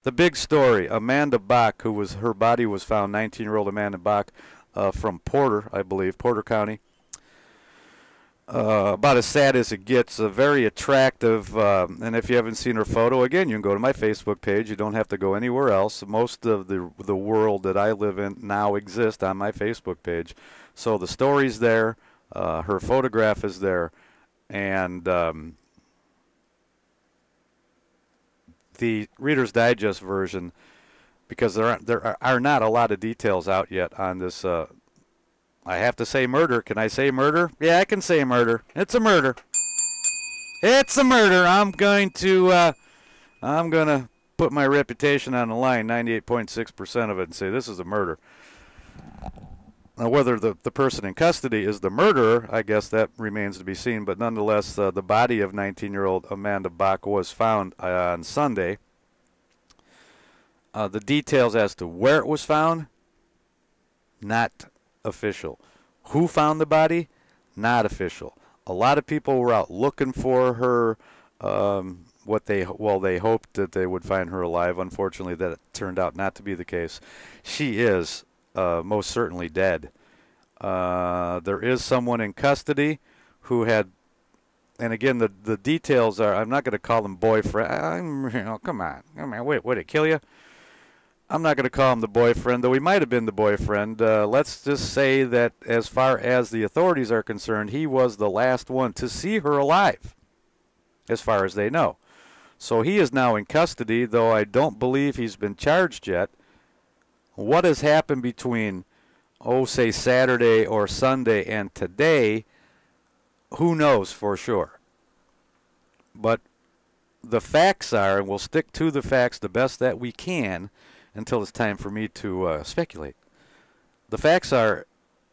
The big story, Amanda Bach, her body was found, 19-year-old Amanda Bach from Porter, I believe, Porter County. About as sad as it gets, very attractive, and if you haven't seen her photo, again, you can go to my Facebook page. You don't have to go anywhere else. Most of the world that I live in now exists on my Facebook page. So the story's there, her photograph is there, and the Reader's Digest version, because there are not a lot of details out yet on this. I have to say murder. Can I say murder? Yeah, I can say murder. It's a murder. It's a murder. I'm gonna put my reputation on the line, 98.6% of it, and say this is a murder. Now, whether the person in custody is the murderer, I guess that remains to be seen. But nonetheless, the body of 19-year-old Amanda Bach was found on Sunday. The details as to where it was found, not official. Who found the body? Not official. A lot of people were out looking for her. They hoped that they would find her alive. Unfortunately, that turned out not to be the case. She is most certainly dead. There is someone in custody who had, and again, the details are, I'm not going to call them boyfriend. Come on. Wait, would it kill you? I'm not going to call him the boyfriend, though he might have been the boyfriend. Let's just say that as far as the authorities are concerned, he was the last one to see her alive, as far as they know. So he is now in custody, though I don't believe he's been charged yet. What has happened between, say Saturday or Sunday and today, who knows for sure. But the facts are, and we'll stick to the facts the best that we can, until it's time for me to speculate. The facts are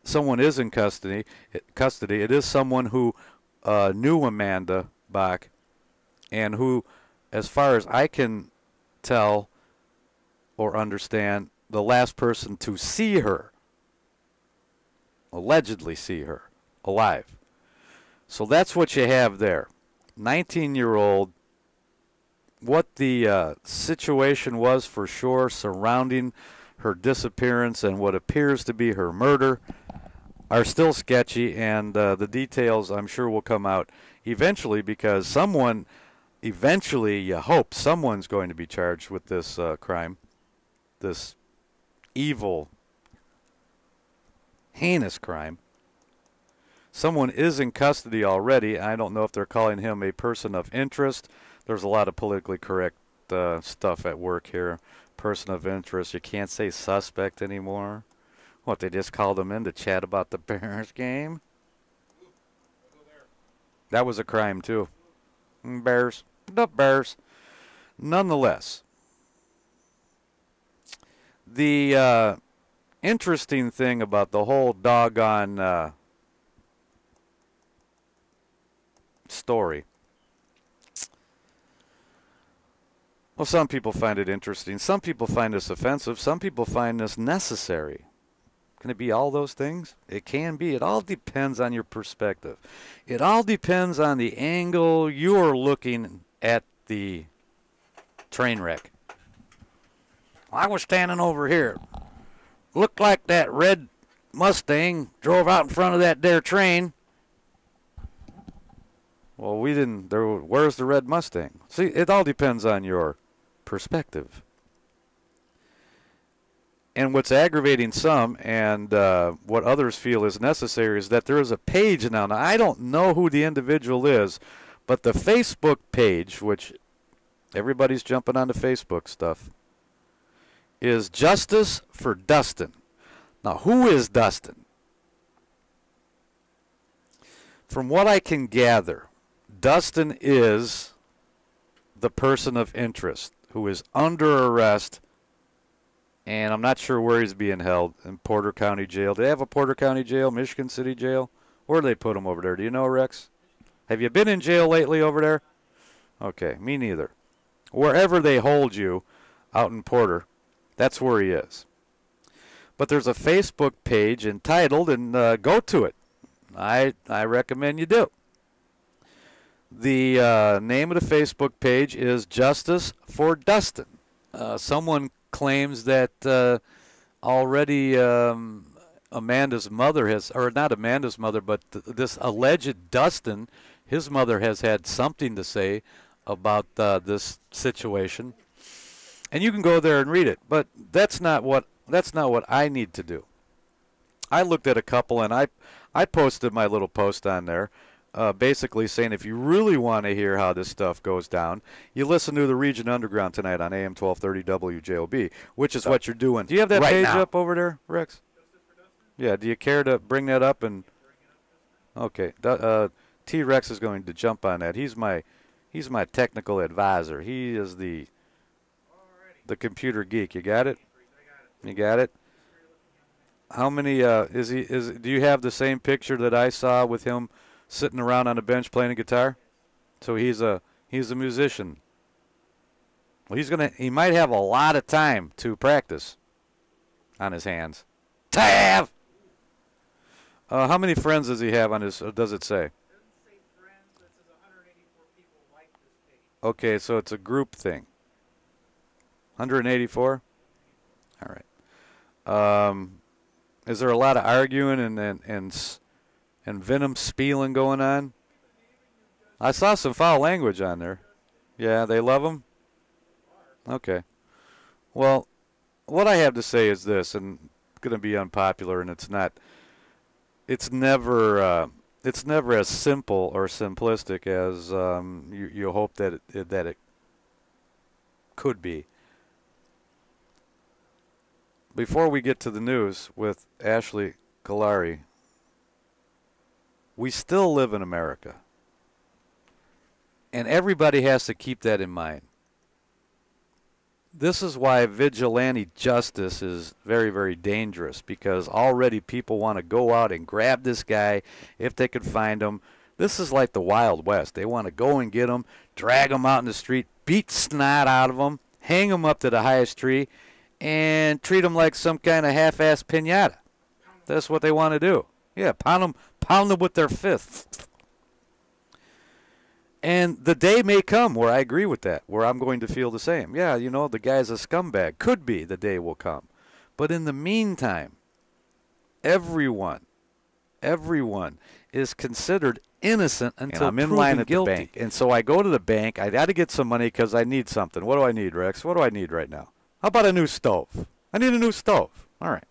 someone is in custody. It is someone who knew Amanda Bach and who, as far as I can tell or understand, the last person to see her, allegedly see her, alive. So that's what you have there. 19-year-old. What the situation was for sure surrounding her disappearance and what appears to be her murder are still sketchy, and the details I'm sure will come out eventually, because you hope someone's going to be charged with this crime, this evil, heinous crime. Someone is in custody already. I don't know if they're calling him a person of interest. There's a lot of politically correct stuff at work here. Person of interest. You can't say suspect anymore. What, they just called him in to chat about the Bears game? That was a crime, too. Bears. The Bears. Nonetheless, the interesting thing about the whole doggone story. Well, some people find it interesting. Some people find this offensive. Some people find this necessary. Can it be all those things? It can be. It all depends on your perspective. It all depends on the angle you're looking at the train wreck. I was standing over here. Looked like that red Mustang drove out in front of that there train. Well, we didn't. Where's the red Mustang? See, it all depends on your perspective. And what's aggravating some, and what others feel is necessary, is that there is a page now. Now, I don't know who the individual is, but the Facebook page, which everybody's jumping on the Facebook stuff, is Justice for Dustin. Now, who is Dustin? From what I can gather, Dustin is the person of interest who is under arrest, and I'm not sure where he's being held, in Porter County Jail. Do they have a Porter County Jail, Michigan City Jail? Where do they put him over there? Do you know, Rex? Have you been in jail lately over there? Okay, me neither. Wherever they hold you out in Porter, that's where he is. But there's a Facebook page entitled, and go to it. I recommend you do. The name of the Facebook page is Justice for Dustin. Someone claims that already Amanda's mother has, or not Amanda's mother, but this alleged Dustin, his mother has had something to say about this situation. And you can go there and read it, but that's not what I need to do. I looked at a couple, and I posted my little post on there, basically saying if you really want to hear how this stuff goes down, you listen to the Region Underground tonight on AM 1230 WJOB, which is what you're doing. Do you have that right page now up over there, Rex? Yeah. Do you care to bring that up? And okay, T-Rex is going to jump on that. He's my technical advisor. He is the computer geek. You got it? You got it? How many do you have the same picture that I saw with him sitting around on a bench playing a guitar? So he's a musician. Well, he might have a lot of time to practice on his hands. To have. How many friends does he have on his? Does it say? It doesn't say friends. It says 184 people like this page. Okay, so it's a group thing. 184. All right. Is there a lot of arguing and venom spewing going on? I saw some foul language on there. Yeah, they love him? Okay. Well, what I have to say is this, and it's going to be unpopular, and it's never as simple or simplistic as you hope that it could be. Before we get to the news with Ashley Galari, we still live in America. And everybody has to keep that in mind. This is why vigilante justice is very, very dangerous, because already people want to go out and grab this guy if they could find him. This is like the Wild West. They want to go and get him, drag him out in the street, beat snot out of him, hang him up to the highest tree, and treat them like some kind of half-ass piñata. That's what they want to do. Yeah, pound them with their fists. And the day may come where I agree with that, where I'm going to feel the same. Yeah, you know, the guy's a scumbag. Could be the day will come. But in the meantime, everyone is considered innocent until I'm in line at guilty. the bank. And so I go to the bank. I got to get some money because I need something. What do I need, Rex? What do I need right now? How about a new stove? I need a new stove. All right.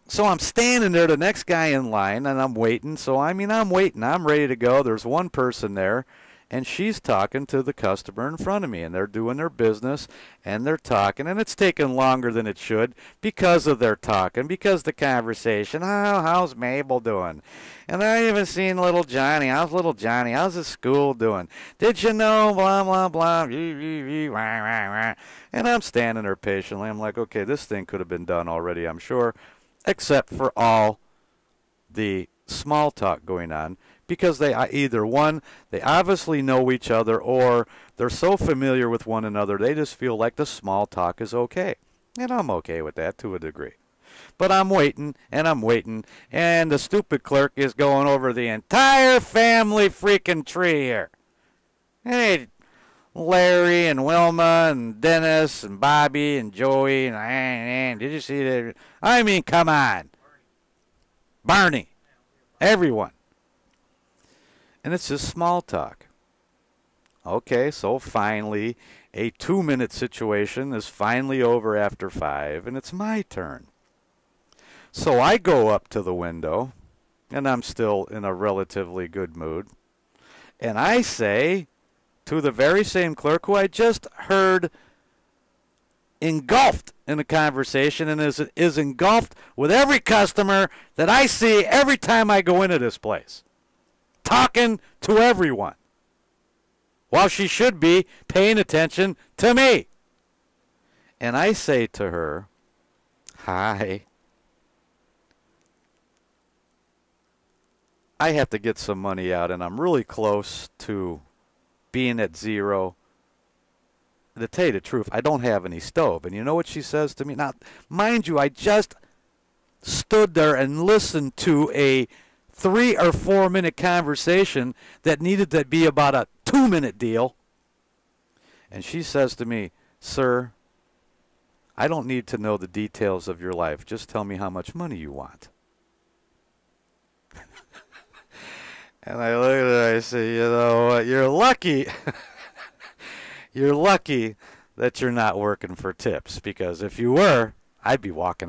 So I'm standing there, the next guy in line, and I'm waiting. So, I'm waiting. I'm ready to go. There's one person there, and she's talking to the customer in front of me, and they're doing their business, and they're talking, and it's taking longer than it should because of their talking, because the conversation. How's Mabel doing? And I haven't seen little Johnny. How's little Johnny? How's his school doing? Did you know? Blah, blah, blah. And I'm standing there patiently. I'm like, okay, this thing could have been done already, I'm sure, except for all the small talk going on, because they either, one, they obviously know each other, or they're so familiar with one another, they just feel like the small talk is okay. And I'm okay with that to a degree. But I'm waiting, and the stupid clerk is going over the entire family freaking tree here. Hey, Larry and Wilma and Dennis and Bobby and Joey and did you see that? I mean, come on. Barney. Everyone. And it's just small talk. Okay, so finally, a 2-minute situation is finally over after 5, and it's my turn. So I go up to the window, and I'm still in a relatively good mood, and I say to the very same clerk who I just heard engulfed in a conversation and is engulfed with every customer that I see every time I go into this place, talking to everyone, while she should be paying attention to me. And I say to her, hi, I have to get some money out, and I'm really close to being at zero. To tell you the truth, I don't have any stove. And you know what she says to me? Now, mind you, I just stood there and listened to a 3 or 4 minute conversation that needed to be about a 2-minute deal. And she says to me, "Sir, I don't need to know the details of your life. Just tell me how much money you want." And I look at her, I say, "You know what, you're lucky." You're lucky that you're not working for tips, because if you were, I'd be walking